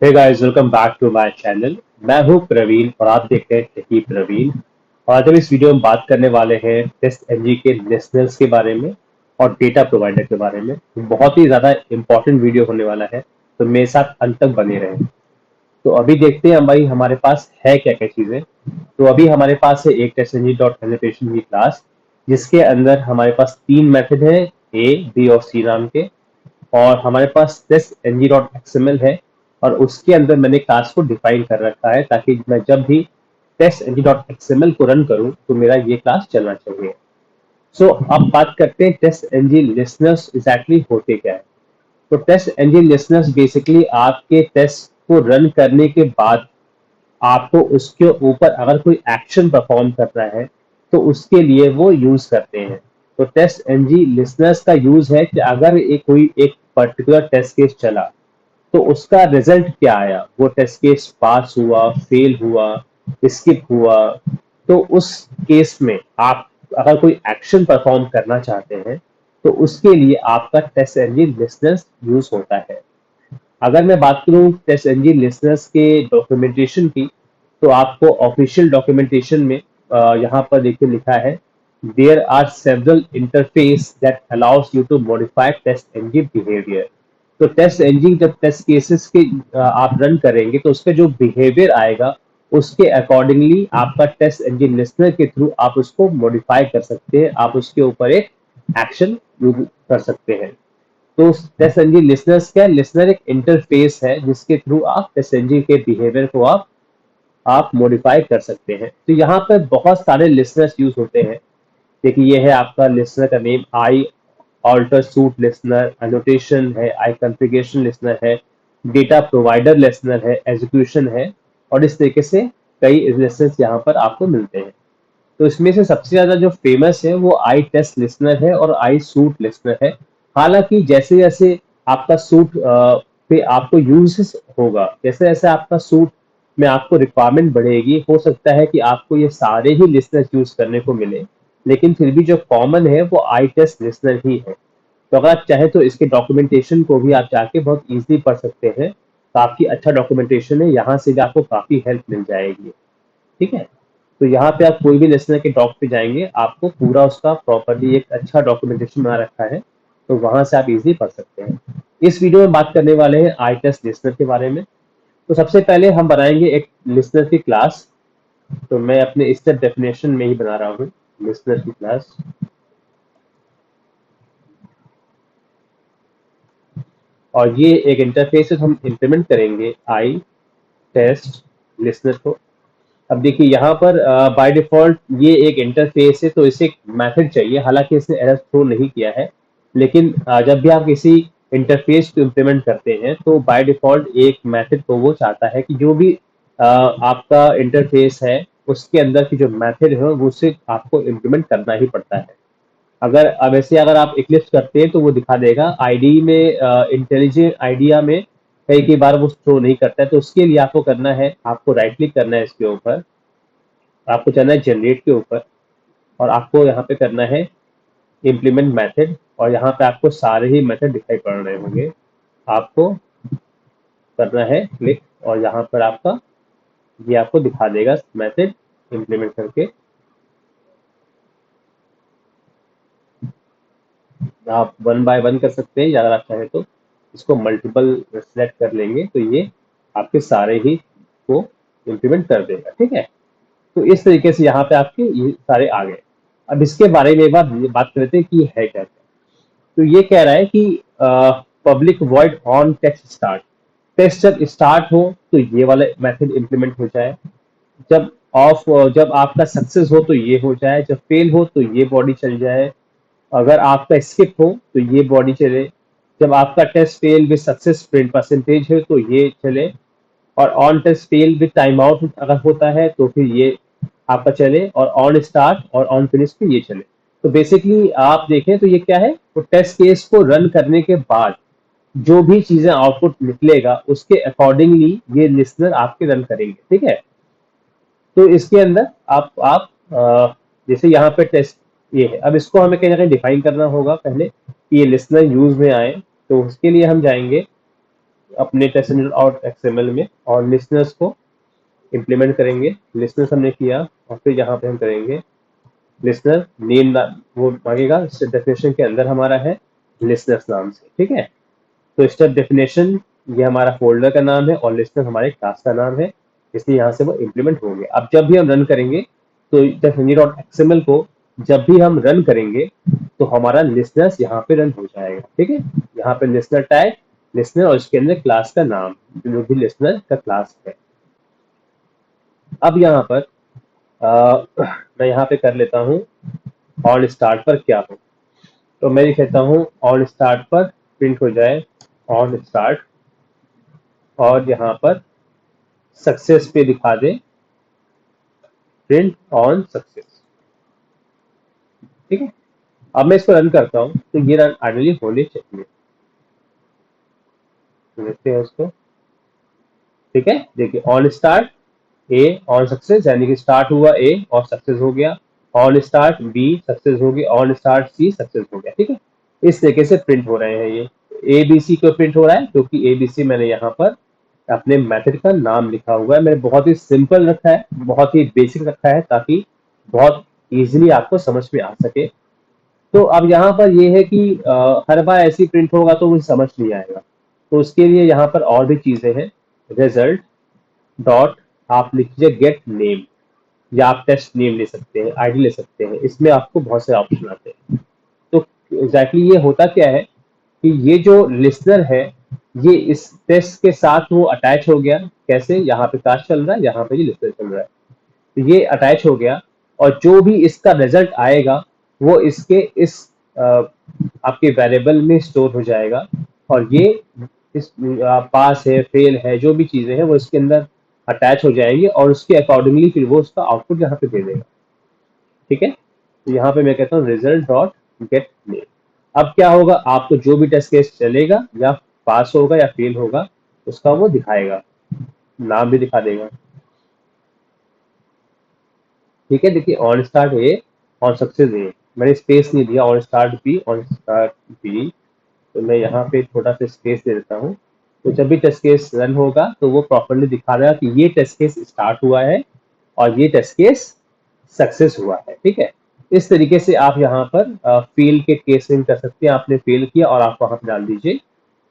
Hey guys, welcome back to my channel. मैं हूं प्रवीण और आप देख रहे हैं टेकी प्रवीण। और आज हम इस वीडियो में बात करने वाले हैं टेस्ट एनजी के लिसनर्स के बारे में और डेटा प्रोवाइडर के बारे में। तो बहुत ही ज़्यादा इंपॉर्टेंट वीडियो होने वाला है, तो मेरे साथ अंत तक बने रहें। तो अभी देखते हैं भाई हमारे पास है क्या क्या चीज़ें। तो अभी हमारे पास है एक टेस्ट एनजी डॉट एनिमेशन की क्लास, जिसके अंदर हमारे पास 3 मेथड है, ए बी और सी नाम के। और हमारे पास टेस्ट एनजी डॉट एक्सएमएल है और उसके अंदर मैंने क्लास को डिफाइन कर रखा है, ताकि मैं जब भी टेस्ट एनजी डॉट एक्सएमएल को रन करूं तो मेरा ये क्लास चलना चाहिए। सो अब बात करते हैं टेस्ट एनजी लिसनर्स एग्जैक्टली होते क्या है। तो टेस्ट एनजी लिसनर्स बेसिकली आपके टेस्ट को रन करने के बाद आपको उसके ऊपर अगर कोई एक्शन परफॉर्म करना है तो उसके लिए वो यूज करते हैं। तो टेस्ट एनजी लिसनर्स का यूज है कि अगर कोई एक पर्टिकुलर टेस्ट केस चला तो उसका रिजल्ट क्या आया, वो टेस्ट केस पास हुआ, फेल हुआ, स्किप हुआ। तो उस केस में आप अगर कोई एक्शन परफॉर्म करना चाहते हैं तो उसके लिए आपका टेस्ट इंजन लिसनर्स यूज होता है। अगर मैं बात करूं टेस्ट इंजन लिसनर्स के डॉक्यूमेंटेशन की, तो आपको ऑफिशियल डॉक्यूमेंटेशन में यहाँ पर देखिए लिखा है, there are several interface that allows you to modify test engine behaviour. तो टेस्ट इंजन जब टेस्ट केसेस के आप रन करेंगे तो उसका जो बिहेवियर आएगा उसके अकॉर्डिंगली आपका टेस्ट इंजन लिसनर के थ्रू आप उसको मॉडिफाई कर सकते हैं, आप उसके ऊपर एक एक्शन कर सकते हैं। तो टेस्ट इंजन लिसनर्स क्या है? लिसनर एक इंटरफेस है जिसके थ्रू आप टेस्ट इंजन के बिहेवियर को आप मॉडिफाई कर सकते हैं। तो यहाँ पर बहुत सारे लिसनर्स यूज होते हैं। देखिए ये है आपका लिसनर का नेम, आई ऑल्टर सूट लिसनर, एनोटेशन है, आई कॉन्फ़िगरेशन लिसनर है, डेटा प्रोवाइडर लिसनर है, एग्जीक्यूशन है। और इस तरीके से कई लिसनर्स यहाँ पर आपको मिलते हैं। तो इसमें से सबसे ज्यादा जो फेमस है वो आई टेस्ट लिसनर है और आई सूट लिसनर है। हालांकि जैसे जैसे आपका सूट पे आपको यूज होगा, जैसे जैसे आपका सूट में आपको रिक्वायरमेंट बढ़ेगी, हो सकता है कि आपको ये सारे ही लिसनर यूज करने को मिले, लेकिन फिर भी जो कॉमन है वो आई टेस्ट लिसनर ही है। तो अगर आप चाहें तो इसके डॉक्यूमेंटेशन को भी आप जाके बहुत इजीली पढ़ सकते हैं। काफी अच्छा डॉक्यूमेंटेशन है, यहाँ से भी आपको काफी हेल्प मिल जाएगी। ठीक है। तो यहाँ पे आप कोई भी लिसनर के डॉक पे जाएंगे, आपको पूरा उसका प्रॉपरली एक अच्छा डॉक्यूमेंटेशन बना रखा है, तो वहां से आप इजीली पढ़ सकते हैं। इस वीडियो में बात करने वाले हैं आई टेस्ट लिसनर के बारे में। तो सबसे पहले हम बनाएंगे एक लिसनर की क्लास। तो मैं अपने स्टेप डेफिनेशन में ही बना रहा हूँ लिसनर की क्लास। और ये एक इंटरफेस हम इम्प्लीमेंट करेंगे आई टेस्ट लिसनर को। अब देखिए यहाँ पर बाय डिफॉल्ट ये एक इंटरफेस है, तो इसे एक मेथड चाहिए। हालांकि इसने एरर थ्रो नहीं किया है, लेकिन जब भी आप किसी इंटरफेस को इम्प्लीमेंट करते हैं तो बाय डिफॉल्ट एक मेथड को वो चाहता है कि जो भी आपका इंटरफेस है उसके अंदर की जो मेथड है वो उसे आपको इम्प्लीमेंट करना ही पड़ता है। अगर वैसे अगर आप इक्लिप्स करते हैं तो वो दिखा देगा आईडी में, इंटेलिजेंट आइडिया में कई कई बार वो शो नहीं करता है। तो उसके लिए आपको करना है, आपको राइट क्लिक करना है इसके ऊपर, आपको चलना है जनरेट के ऊपर, और आपको यहाँ पे करना है इम्प्लीमेंट मेथड। और यहाँ पे आपको सारे ही मेथड दिखाई पड़ रहे होंगे, आपको करना है क्लिक, और यहाँ पर आपका ये आपको दिखा देगा मेथड इम्प्लीमेंट करके। आप वन बाय वन कर सकते हैं, या अगर आप चाहें तो इसको मल्टीपल सेलेक्ट कर लेंगे तो ये आपके सारे ही को इम्प्लीमेंट कर देगा। ठीक है। तो इस तरीके से यहाँ पे आपके ये सारे आ गए। अब इसके बारे में एक बार बात करते हैं कि ये है क्या। तो ये कह रहा है कि public void on text start. Text जब स्टार्ट हो तो ये वाला मेथड इंप्लीमेंट हो जाए, जब ऑफ जब आपका सक्सेस हो तो ये हो जाए, जब फेल हो तो ये बॉडी चल जाए, अगर आपका स्किप हो तो ये बॉडी चले, जब आपका test fail with success print percentage है तो ये चले, और on test fail with time out अगर होता है तो फिर ये आपका चले, और ऑन स्टार्ट और ऑन फिनिश पे ये चले। तो बेसिकली आप देखें तो ये क्या है, तो टेस्ट केस को रन करने के बाद जो भी चीजें आउटपुट निकलेगा उसके अकॉर्डिंगली ये लिसनर आपके रन करेंगे। ठीक है। तो इसके अंदर जैसे यहाँ पे टेस्ट ये है, अब इसको हमें कहीं ना कहीं डिफाइन करना होगा पहले कि ये लिसनर यूज में आए। तो उसके लिए हम जाएंगे अपने टेस्ट और एक्सएमएल में और लिसनर्स को इम्प्लीमेंट करेंगे। लिसनर्स हमने किया और फिर यहाँ पे हम करेंगे लिसनर नेम, वो मांगेगा डेफिनेशन के अंदर हमारा है लिसनर्स नाम से, ठीक है। तो स्टेप डेफिनेशन ये हमारा फोल्डर का नाम है और लिस्टर हमारे क्लास का नाम है, इसलिए यहाँ से वो इम्प्लीमेंट होंगे। अब जब भी हम रन करेंगे तो XML को जब भी हम रन करेंगे तो हमारा लिस्टनर्स यहाँ पे रन हो जाएगा, ठीक है। यहाँ पे लिस्टनर टैग, लिस्टनर और इसके अंदर क्लास का नाम, जो भी लिस्टनर का क्लास है। अब यहाँ पर मैं यहाँ पे कर लेता हूँ ऑन स्टार्ट पर क्या हो, तो मैं ये कहता हूँ ऑन स्टार्ट पर प्रिंट हो जाए ऑन स्टार्ट, और यहाँ पर सक्सेस पे दिखा दे प्रिंट ऑन सक्सेस, ठीक है। अब मैं इसको रन करता हूँ तो ये रन आइडियली होने चाहिए, तो देखते हैं इसको, ठीक है। देखिए on start A on success, यानी कि स्टार्ट हुआ ए और सक्सेस हो गया, ऑन स्टार्ट बी सक्सेस हो गई, ऑन स्टार्ट सी सक्सेस हो गया, ठीक है। इस तरीके से प्रिंट हो रहे हैं ये। ए बी सी क्यों प्रिंट हो रहा है, क्योंकि ए बी सी मैंने यहाँ पर अपने मेथड का नाम लिखा हुआ है, मैंने बहुत ही सिंपल रखा है, बहुत ही बेसिक रखा है, ताकि बहुत इजीली आपको समझ में आ सके। तो अब यहाँ पर ये है कि हर बार ऐसी प्रिंट होगा तो मुझे समझ नहीं आएगा, तो उसके लिए यहाँ पर और भी चीजें हैं। रिजल्ट डॉट, आप लिखिए गेट नेम, या आप टेस्ट नेम ले सकते हैं, आईडी ले सकते हैं, इसमें आपको बहुत से ऑप्शन आते हैं। तो एग्जैक्टली ये होता क्या है कि ये जो लिस्नर है ये इस टेस्ट के साथ वो अटैच हो गया। कैसे, यहाँ पे कास्ट चल रहा है, यहाँ पे ये लिस्नर चल रहा है, तो ये अटैच हो गया, और जो भी इसका रिजल्ट आएगा वो इसके इस आपके वेरिएबल में स्टोर हो जाएगा, और ये इस पास है फेल है जो भी चीजें हैं वो इसके अंदर अटैच हो जाएंगी, और उसके अकॉर्डिंगली फिर वो उसका आउटपुट यहाँ पे दे देगा, ठीक है। तो यहाँ पे मैं कहता हूँ रिजल्ट डॉट गेट नेम। अब क्या होगा, आपको जो भी टेस्ट केस चलेगा या पास होगा या फेल होगा उसका वो दिखाएगा, नाम भी दिखा देगा, ठीक है। देखिए on start A on success A, मैंने स्पेस नहीं दिया, on start B on start B, तो मैं यहाँ पे थोड़ा सा स्पेस दे देता हूँ। तो जब भी टेस्ट केस रन होगा तो वो प्रॉपरली दिखा देगा कि ये टेस्ट केस स्टार्ट हुआ है और ये टेस्ट केस सक्सेस हुआ है, ठीक है। इस तरीके से आप यहाँ पर फेल के केसिंग कर सकते हैं, आपने फेल किया और आप वहां पर डाल दीजिए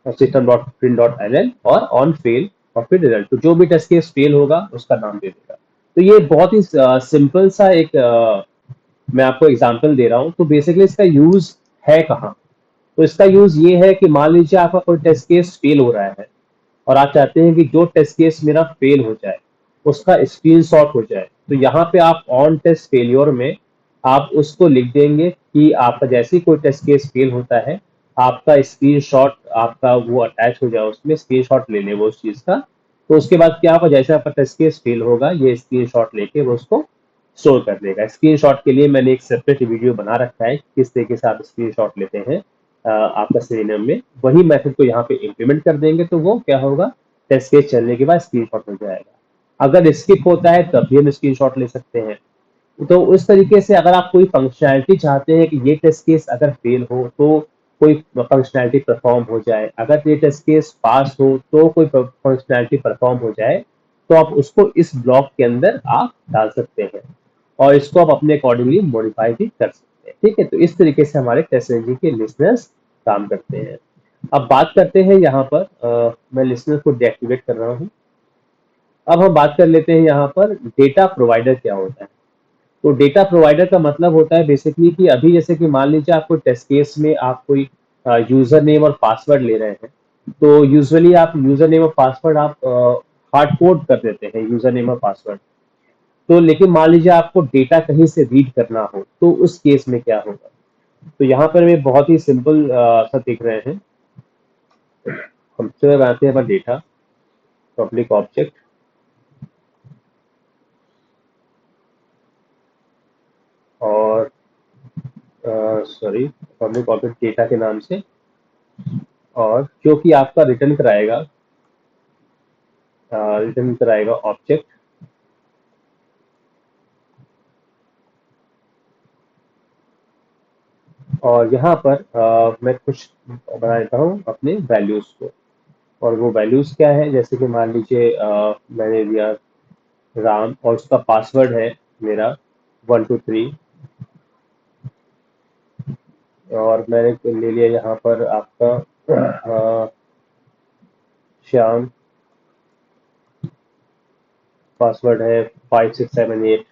system dot print dot L L और ऑन फेल और फिर रिजल्ट, तो जो भी टेस्ट केस फेल होगा उसका नाम दे देगा। तो ये बहुत ही सिंपल सा एक मैं आपको एग्जांपल दे रहा हूँ। तो बेसिकली इसका यूज है कहाँ, तो इसका यूज ये है कि मान लीजिए आपका कोई टेस्ट केस फेल हो रहा है और आप चाहते हैं कि जो टेस्ट केस मेरा फेल हो जाए उसका स्क्रीनशॉट हो जाए, तो यहाँ पे आप ऑन टेस्ट फेलियर में आप उसको लिख देंगे कि आपका जैसे ही कोई टेस्ट केस फेल होता है आपका स्क्रीनशॉट आपका वो अटैच हो जाए, उसमें स्क्रीनशॉट ले ले वो उस चीज का। तो उसके बाद क्या होगा, जैसे आपका टेस्ट केस फेल होगा ये स्क्रीनशॉट लेके वो उसको स्टोर कर देगा। स्क्रीनशॉट के लिए मैंने एक सेपरेट वीडियो बना रखा है किस तरीके से आप स्क्रीनशॉट लेते हैं आपका सिनेरियो में, वही मेथड को यहाँ पे इम्प्लीमेंट कर देंगे तो वो क्या होगा, टेस्ट केस चलने के बाद स्क्रीनशॉट हो जाएगा। अगर स्किप होता है तब भी हम स्क्रीनशॉट ले सकते हैं। तो उस तरीके से अगर आप कोई फंक्शनैलिटी चाहते हैं कि ये टेस्ट केस अगर फेल हो तो कोई फंक्शनैलिटी परफॉर्म हो जाए, अगर ये टेस्ट केस पास हो तो कोई फंक्शनैलिटी परफॉर्म हो जाए, तो आप उसको इस ब्लॉक के अंदर आप डाल सकते हैं और इसको आप अपने अकॉर्डिंगली मॉडिफाई भी कर सकते हैं, ठीक है। तो इस तरीके से हमारे टेस्ट इंजन के लिसनर्स काम करते हैं। अब बात करते हैं यहाँ पर मैं लिसनर को डीएक्टिवेट कर रहा हूँ। अब हम बात कर लेते हैं यहाँ पर डेटा प्रोवाइडर क्या होता है। तो डेटा प्रोवाइडर का मतलब होता है बेसिकली कि अभी जैसे कि मान लीजिए आपको टेस्ट केस में आप कोई यूजर नेम और पासवर्ड ले रहे हैं, तो यूजुअली आप यूजर नेम और पासवर्ड आप हार्ड कोड कर देते हैं यूजर नेम और पासवर्ड। तो लेकिन मान लीजिए आपको डेटा कहीं से रीड करना हो तो उस केस में क्या होगा, तो यहाँ पर मैं बहुत ही सिंपल सा देख रहे हैं। हम चले बनाते हैं डेटा पब्लिक ऑब्जेक्ट, और सॉरी पब्लिक ऑब्जेक्ट डेटा के नाम से, और जो कि आपका रिटर्न कराएगा ऑब्जेक्ट, और यहाँ पर मैं कुछ बना देता हूँ अपने वैल्यूज को। और वो वैल्यूज क्या है, जैसे कि मान लीजिए मैंने दिया राम और उसका पासवर्ड है मेरा 123, और मैंने ले लिया यहाँ पर आपका श्याम, पासवर्ड है 5678,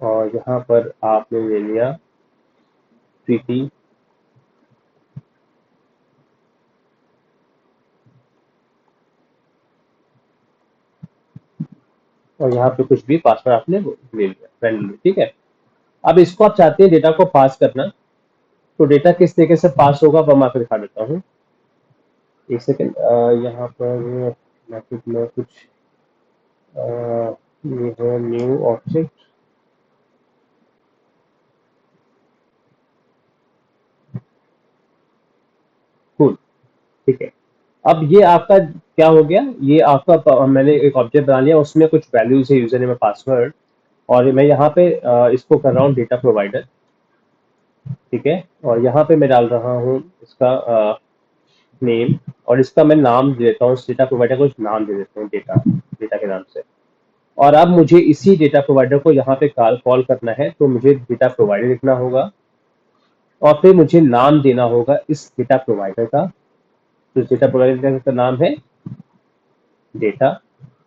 और यहाँ पर आपने ले लिया प्रीति, और यहाँ पे कुछ भी पासवर्ड आपने ले लिया रैंडमली, ठीक है। अब इसको आप चाहते हैं डेटा को पास करना, तो डेटा किस तरीके से पास होगा वो मैं आपको दिखा देता हूँ। एक सेकेंड, यहाँ पर मैं कुछ ये है न्यू ऑब्जेक्ट, कूल, ठीक है। अब ये आपका क्या हो गया, ये आपका मैंने एक ऑब्जेक्ट बना लिया, उसमें कुछ वैल्यूज है, यूजर नेम पासवर्ड, और मैं यहाँ पे इसको कर रहा हूँ डेटा प्रोवाइडर, ठीक है। और यहाँ पे मैं डाल रहा हूँ इसका नेम, और इसका मैं नाम दे देता हूँ, डेटा प्रोवाइडर को नाम दे देता हूँ डेटा, डेटा के नाम से। और अब मुझे इसी डेटा प्रोवाइडर को यहाँ पे कॉल करना है, तो मुझे डेटा प्रोवाइडर लिखना होगा, और फिर मुझे नाम देना होगा इस डेटा प्रोवाइडर का। तो डेटा प्रोवाइडर का नाम है डेटा,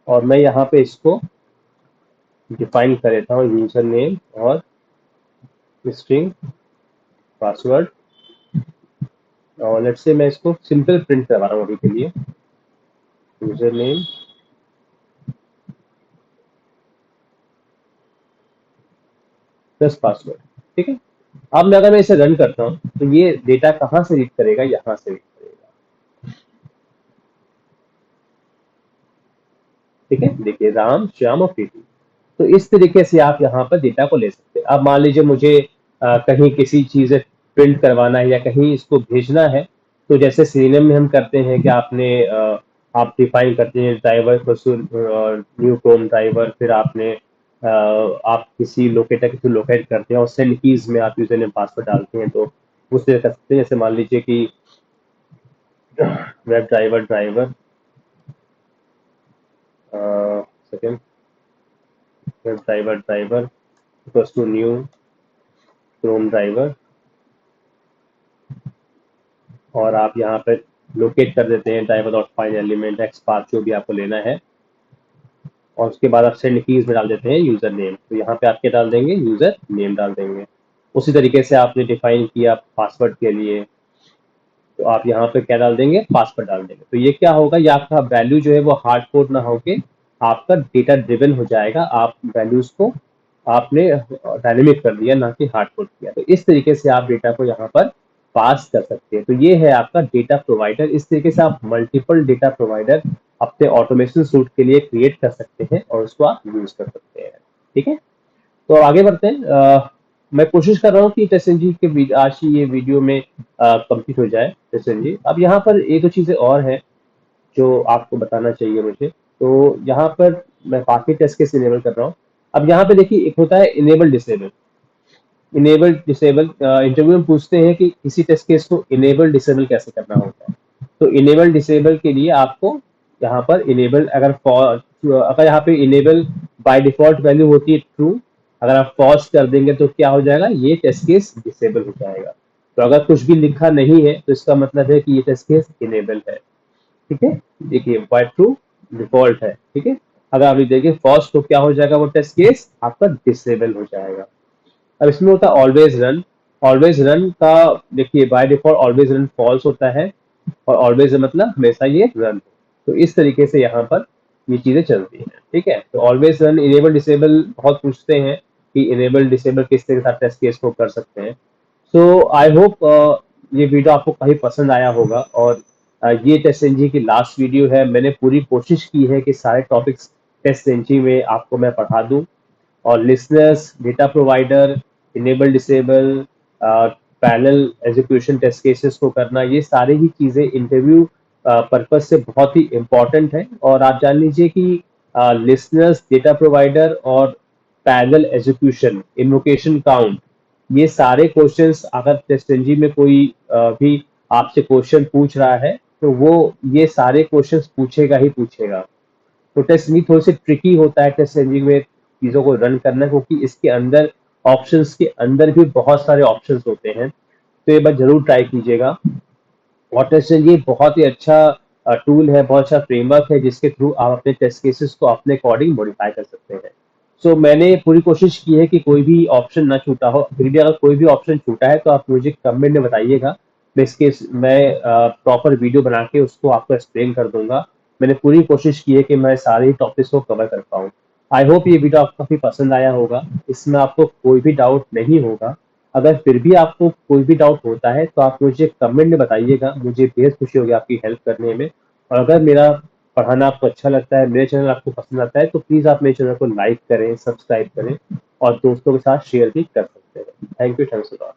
और मैं यहाँ पे इसको डिफाइन कर देता हूँ यूजर नेम और स्ट्रिंग पासवर्ड, और लेट्स से मैं इसको सिंपल प्रिंट करवा रहा हूँ अभी के लिए, यूजर नेम प्लस पासवर्ड, ठीक है। अब मैं अगर मैं इसे रन करता हूँ तो ये डेटा कहाँ से रीड करेगा, यहाँ से रीड करेगा, ठीक है। देखिए राम, श्याम और प्रीति, तो इस तरीके से आप यहाँ पर डेटा को ले सकते हैं। अब मान लीजिए मुझे कहीं किसी चीज प्रिंट करवाना है या कहीं इसको भेजना है, तो जैसे सीरियम में हम करते हैं कि आप डिफाइन करते हैं ड्राइवर न्यू क्रोम ड्राइवर, फिर आपने आप किसी लोकेटर के थ्रू लोकेट करते हैं और सेंड कीज में आप यूजर नेम पासवर्ड डालते हैं, तो उससे कर सकते हैं। जैसे मान लीजिए कि web driver second, web driver equals to new Chrome driver, और आप यहाँ पे लोकेट कर देते हैं driver dot find element X path जो भी आपको लेना है, और उसके बाद आप सेंड कीज में डाल देते हैं यूजर नेम, तो यहाँ पे आप क्या डाल देंगे, यूजर नेम डाल देंगे। उसी तरीके से आपने डिफाइन किया पासवर्ड के लिए, तो आप यहाँ पे क्या डाल देंगे, पासवर्ड डाल देंगे। तो ये क्या होगा, ये आपका वैल्यू जो है वो हार्ड कोड ना होके आपका डेटा ड्रिवन हो जाएगा, आप वैल्यूज को आपने डायनेमिक कर दिया, ना कि हार्ड कोड किया। तो इस तरीके से आप डेटा को यहाँ पर पास कर सकते हैं। तो ये है आपका डेटा प्रोवाइडर। इस तरीके से आप मल्टीपल डेटा प्रोवाइडर अपने ऑटोमेशन सूट के लिए क्रिएट कर सकते हैं और उसको आप यूज कर सकते हैं, ठीक है। तो आगे बढ़ते हैं। मैं कोशिश कर रहा हूँ कि टेस्ट एनजी के आज की ये वीडियो में कंप्लीट हो जाए टेस्ट एनजी। अब यहाँ पर एक दो चीजें और हैं जो आपको बताना चाहिए मुझे। तो यहाँ पर मैं बाकी टेस्ट केस इनेबल कर रहा हूँ। अब यहाँ पे देखिए, एक होता है enable disable. Enable disable interview में पूछते हैं कि किसी टेस्ट केस को इनेबल डिसेबल कैसे करना होता है। तो इनेबल डिसेबल के लिए आपको यहाँ पर इनेबल, अगर यहाँ पे इनेबल बाय डिफॉल्ट वैल्यू होती है ट्रू, अगर आप फॉल्स कर देंगे तो क्या हो जाएगा, ये टेस्ट केस डिसेबल हो जाएगा। तो अगर कुछ भी लिखा नहीं है तो इसका मतलब है कि ये टेस्ट केस इनेबल है, ठीक है। देखिए बाय ट्रू डिफॉल्ट है, ठीक है। अगर आप देखिए फॉल्स तो क्या हो जाएगा, वो टेस्ट केस आपका डिसेबल हो जाएगा। अब इसमें होता है ऑलवेज रन। ऑलवेज रन का देखिए by default always run false होता है, और ऑलवेज मतलब हमेशा ये रन। तो इस तरीके से यहाँ पर ये चीजें चलती हैं, ठीक है। तो ऑलवेज रन, इनेबल डिसेबल बहुत पूछते हैं कि इनेबल डिसेबल किस तरह के साथ टेस्ट केस को कर सकते हैं। सो आई होप ये वीडियो आपको काफी पसंद आया होगा, और ये टेस्ट एनजी की लास्ट वीडियो है। मैंने पूरी कोशिश की है कि सारे टॉपिक्स टेस्ट एनजी में आपको मैं पढ़ा दूं, और listeners, data provider, enable disable, parallel execution test cases को करना, ये सारी ही चीजें इंटरव्यू पर्पज से बहुत ही इम्पोर्टेंट है। और आप जान लीजिए कि लिसनर्स, डेटा प्रोवाइडर और पैरेलल एग्जीक्यूशन, इन्वोकेशन काउंट, ये सारे क्वेश्चंस अगर टेस्ट एनजी में कोई भी आपसे क्वेश्चन पूछ रहा है, तो वो ये सारे क्वेश्चंस पूछेगा ही पूछेगा। तो टेस्ट में थोड़ा सा ट्रिकी होता है टेस्ट इंजन में चीज़ों को रन करना, क्योंकि इसके अंदर ऑप्शंस के अंदर भी बहुत सारे ऑप्शंस होते हैं। तो ये बात जरूर ट्राई कीजिएगा। और टेस्ट इंजन ये बहुत ही अच्छा टूल है, बहुत अच्छा फ्रेमवर्क है, जिसके थ्रू आप अपने टेस्ट केसेस को अपने अकॉर्डिंग मॉडिफाई कर सकते हैं। सो मैंने पूरी कोशिश की है कि कोई भी ऑप्शन ना छूटा हो। फिर भी अगर कोई भी ऑप्शन छूटा है तो आप मुझे कमेंट में बताइएगा। मैं प्रॉपर वीडियो बना के उसको आपको एक्सप्लेन कर दूंगा। मैंने पूरी कोशिश की है कि मैं सारे टॉपिक्स को कवर कर पाऊँ। आई होप ये वीडियो आपको काफ़ी पसंद आया होगा। इसमें आपको कोई भी डाउट नहीं होगा। अगर फिर भी आपको कोई भी डाउट होता है तो आप मुझे कमेंट में बताइएगा, मुझे बेहद खुशी होगी आपकी हेल्प करने में। और अगर मेरा पढ़ाना आपको अच्छा लगता है, मेरे चैनल आपको पसंद आता है, तो प्लीज़ आप मेरे चैनल को लाइक करें, सब्सक्राइब करें और दोस्तों के साथ शेयर भी कर सकते हैं। Thank you, thanks a lot.